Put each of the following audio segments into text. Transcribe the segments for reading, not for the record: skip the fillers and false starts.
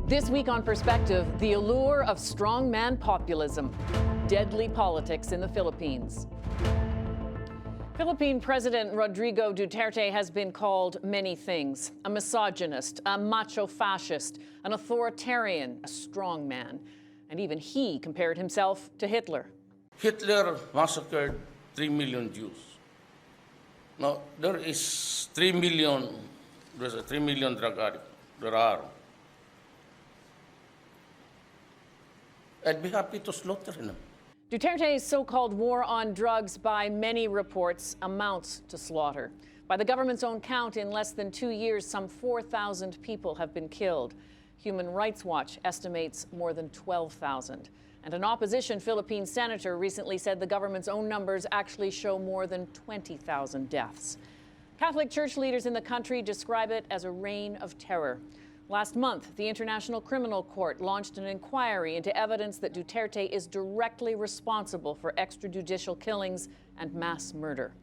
This week on Perspective, the allure of strongman populism, deadly politics in the Philippines. Philippine President Rodrigo Duterte has been called many things: a misogynist, a macho fascist, an authoritarian, a strongman. And even he compared himself to Hitler. Hitler massacred 3 million Jews. Now, there's a 3 million drug addicts. There are. I'd be happy to slaughter them. Duterte's so-called war on drugs, by many reports, amounts to slaughter. By the government's own count, in less than 2 years, some 4,000 people have been killed. Human Rights Watch estimates more than 12,000. And an opposition Philippine senator recently said the government's own numbers actually show more than 20,000 deaths. Catholic Church leaders in the country describe it as a reign of terror. Last month, the International Criminal Court launched an inquiry into evidence that Duterte is directly responsible for extrajudicial killings and mass murder.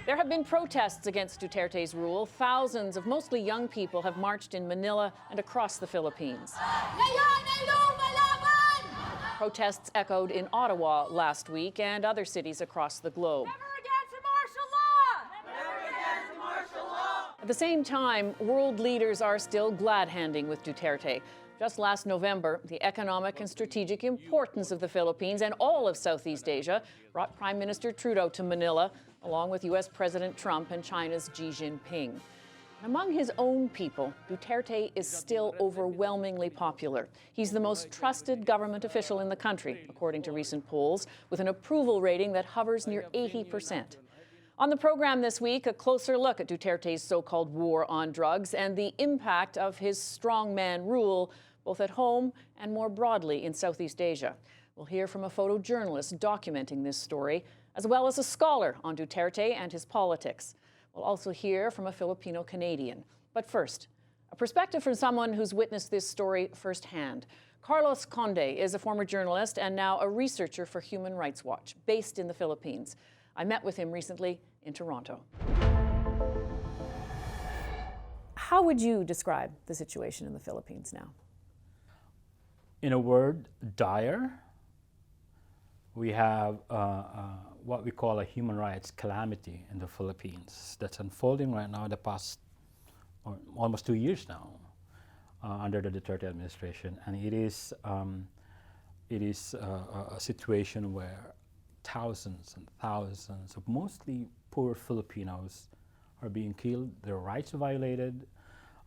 There have been protests against Duterte's rule. Thousands of mostly young people have marched in Manila and across the Philippines. Protests echoed in Ottawa last week and other cities across the globe. At the same time, world leaders are still glad-handing with Duterte. Just last November, the economic and strategic importance of the Philippines and all of Southeast Asia brought Prime Minister Trudeau to Manila, along with U.S. President Trump and China's Xi Jinping. Among his own people, Duterte is still overwhelmingly popular. He's the most trusted government official in the country, according to recent polls, with an approval rating that hovers near 80%. On the program this week, a closer look at Duterte's so-called war on drugs and the impact of his strongman rule, both at home and more broadly in Southeast Asia. We'll hear from a photojournalist documenting this story, as well as a scholar on Duterte and his politics. We'll also hear from a Filipino Canadian. But first, a perspective from someone who's witnessed this story firsthand. Carlos Conde is a former journalist and now a researcher for Human Rights Watch, based in the Philippines. I met with him recently in Toronto. How would you describe the situation in the Philippines now? In a word, dire. We have what we call a human rights calamity in the Philippines that's unfolding right now in the past almost 2 years now under the Duterte administration. And it is a situation where thousands and thousands of mostly poor Filipinos are being killed, their rights violated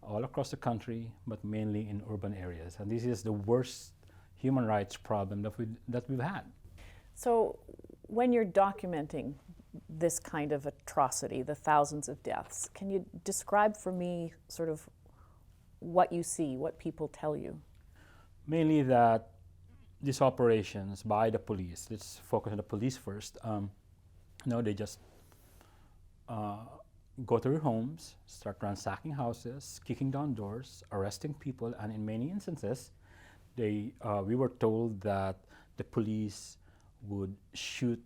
all across the country, but mainly in urban areas. And this is the worst human rights problem that we've had. So when you're documenting this kind of atrocity, the thousands of deaths, can you describe for me sort of what you see, what people tell you? Mainly that these operations by the police, let's focus on the police first, they just go to their homes, start ransacking houses, kicking down doors, arresting people, and in many instances, we were told that the police would shoot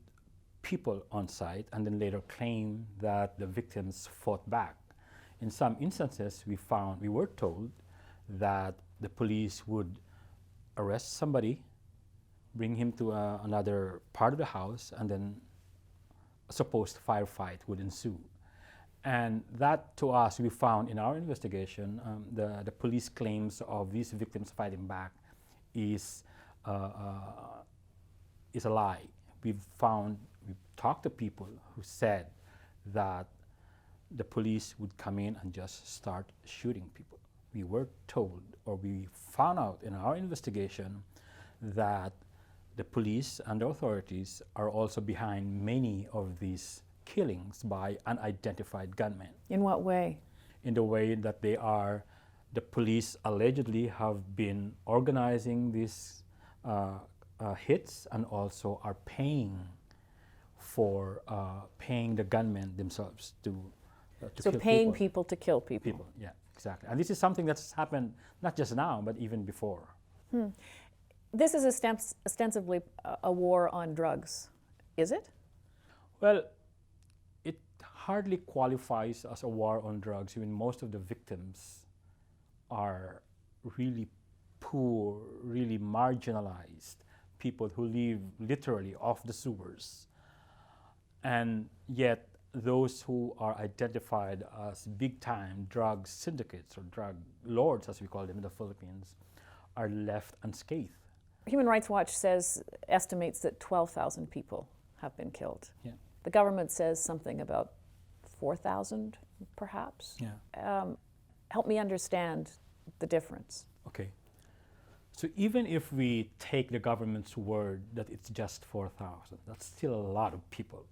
people on site and then later claim that the victims fought back. In some instances, we were told that the police would arrest somebody, bring him to another part of the house, and then a supposed firefight would ensue. And that, to us, we found in our investigation, the police claims of these victims fighting back is a lie. We've talked to people who said that the police would come in and just start shooting people. We were told, or we found out in our investigation, that the police and the authorities are also behind many of these killings by unidentified gunmen. In what way? In the way that the police allegedly have been organizing these hits and also are paying the gunmen themselves to so kill paying people. people to kill people. Yeah, exactly. And this is something that's happened not just now, but even before. This is ostensibly a war on drugs, is it? Well, it hardly qualifies as a war on drugs when most of the victims are really poor, really marginalized people who live literally off the sewers. And yet those who are identified as big-time drug syndicates or drug lords, as we call them in the Philippines, are left unscathed. Human Rights Watch estimates that 12,000 people have been killed. Yeah. The government says something about 4,000, perhaps. Yeah. Help me understand the difference. Okay. So even if we take the government's word that it's just 4,000, that's still a lot of people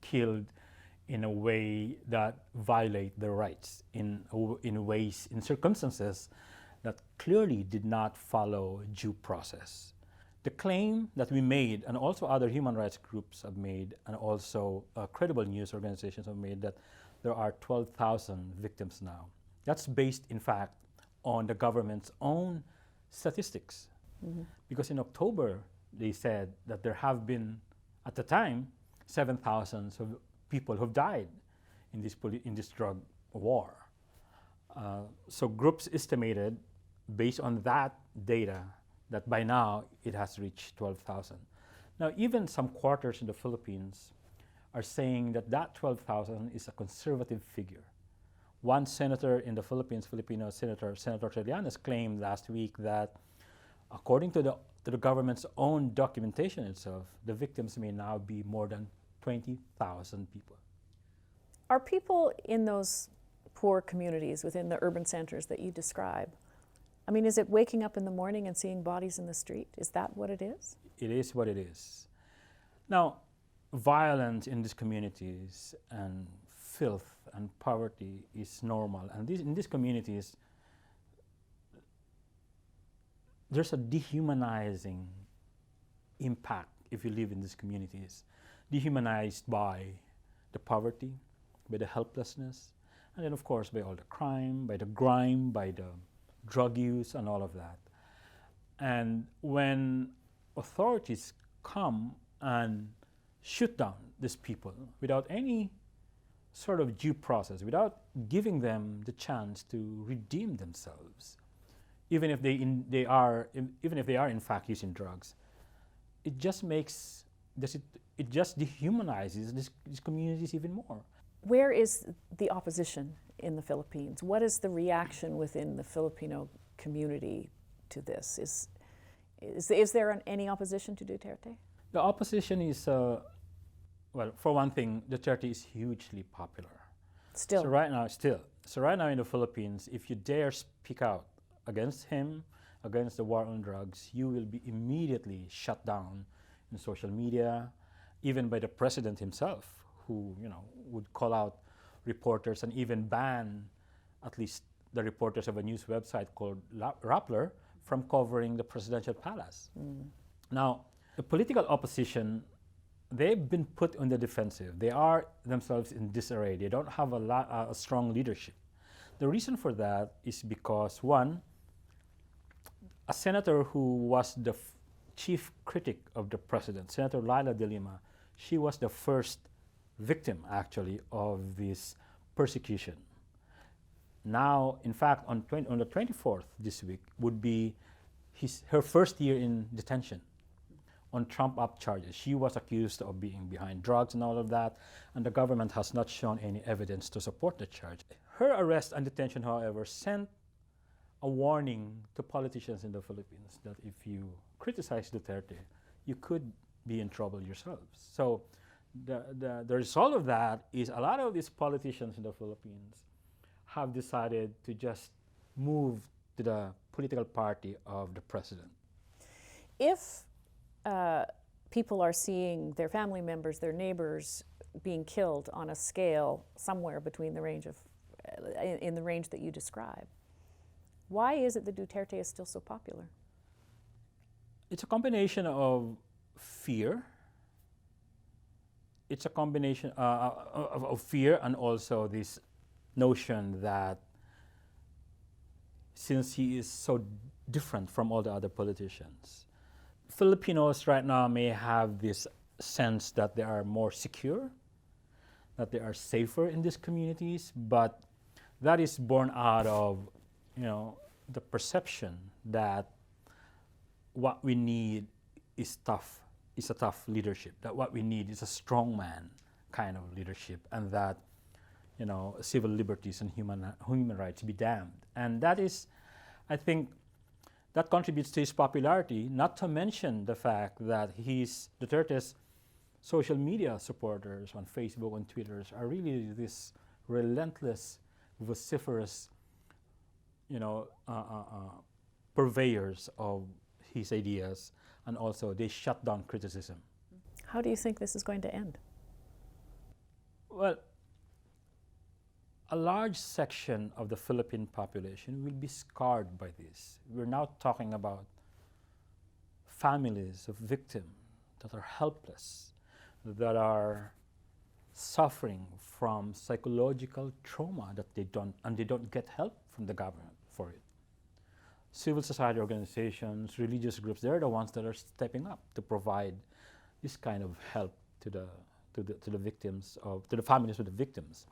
killed in a way that violate their rights, in ways, in circumstances that clearly did not follow due process. The claim that we made, and also other human rights groups have made, and also credible news organizations have made, that there are 12,000 victims now. That's based, in fact, on the government's own statistics. Mm-hmm. Because in October, they said that there have been, at the time, 7,000 people who've died in this drug war. So groups estimated, based on that data, that by now it has reached 12,000. Now, even some quarters in the Philippines are saying that 12,000 is a conservative figure. One senator in the Philippines, Filipino Senator Trillanes, claimed last week that according to the government's own documentation itself, the victims may now be more than 20,000 people. Are people in those poor communities within the urban centers that you describe, I mean, is it waking up in the morning and seeing bodies in the street? Is that what it is? It is what it is. Now, violence in these communities and filth and poverty is normal. And in these communities, there's a dehumanizing impact if you live in these communities. Dehumanized by the poverty, by the helplessness, and then of course by all the crime, by the grime, by the drug use and all of that. And when authorities come and shoot down these people without any sort of due process, without giving them the chance to redeem themselves, even if they are in fact using drugs, it just dehumanizes these communities even more. Where is the opposition in the Philippines? What is the reaction within the Filipino community to this? Is there any opposition to Duterte? The opposition is, well, for one thing, Duterte is hugely popular. Still. So right now in the Philippines, if you dare speak out against him, against the war on drugs, you will be immediately shut down in social media, even by the president himself, who would call out reporters and even ban at least the reporters of a news website called Rappler from covering the presidential palace. Mm. Now, the political opposition, they've been put on the defensive. They are themselves in disarray. They don't have a strong leadership. The reason for that is because, one, a senator who was the chief critic of the president, Senator Laila de Lima, she was the first victim, actually, of this persecution. Now, in fact, on the 24th this week would be her first year in detention on trumped-up charges. She was accused of being behind drugs and all of that, and the government has not shown any evidence to support the charge. Her arrest and detention, however, sent a warning to politicians in the Philippines that if you criticize Duterte, you could be in trouble yourselves. So the result of that is a lot of these politicians in the Philippines have decided to just move to the political party of the president. If people are seeing their family members, their neighbors being killed on a scale somewhere between the range of, in the range that you describe, why is it that Duterte is still so popular? It's a combination of fear. It's a combination of fear and also this notion that since he is so different from all the other politicians, Filipinos right now may have this sense that they are more secure, that they are safer in these communities, but that is born out of, the perception that what we need is a tough leadership, that what we need is a strongman kind of leadership, and that, you know, civil liberties and human rights be damned. And that is, I think, that contributes to his popularity, not to mention the fact that Duterte's social media supporters on Facebook and Twitter are really this relentless, vociferous, you know, purveyors of his ideas, and also they shut down criticism. How do you think this is going to end? Well, a large section of the Philippine population will be scarred by this. We're now talking about families of victims that are helpless, that are suffering from psychological trauma that they don't get help from the government for it. Civil society organizations, religious groups, they're the ones that are stepping up to provide this kind of help to the victims, to the families of the victims.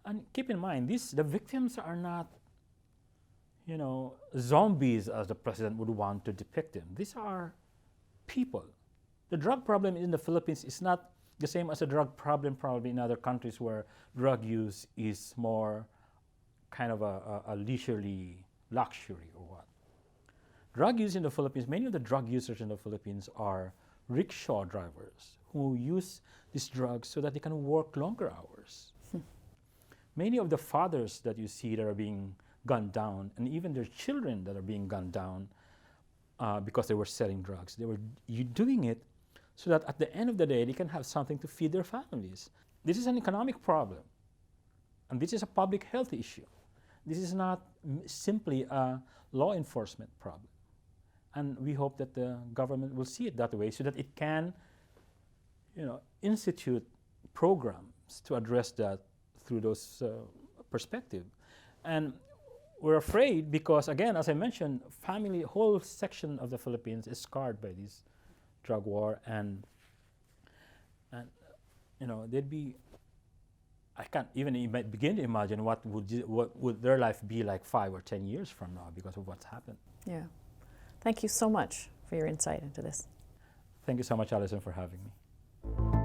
And keep in mind, the victims are not, you know, zombies as the president would want to depict them. These are people. The drug problem in the Philippines is not the same as a drug problem probably in other countries where drug use is more kind of a leisurely luxury or what. Drug use in the Philippines, many of the drug users in the Philippines are rickshaw drivers who use these drugs so that they can work longer hours. Many of the fathers that you see that are being gunned down, and even their children that are being gunned down because they were selling drugs, they were doing it so that at the end of the day they can have something to feed their families. This is an economic problem, and this is a public health issue. This is not simply a law enforcement problem. And we hope that the government will see it that way so that it can, you know, institute programs to address that through those perspective. And we're afraid because, again, as I mentioned, whole section of the Philippines is scarred by this drug war, and you know, they'd be, I can't even begin to imagine what would their life be like 5 or 10 years from now because of what's happened. Yeah. Thank you so much for your insight into this. Thank you so much, Alison, for having me.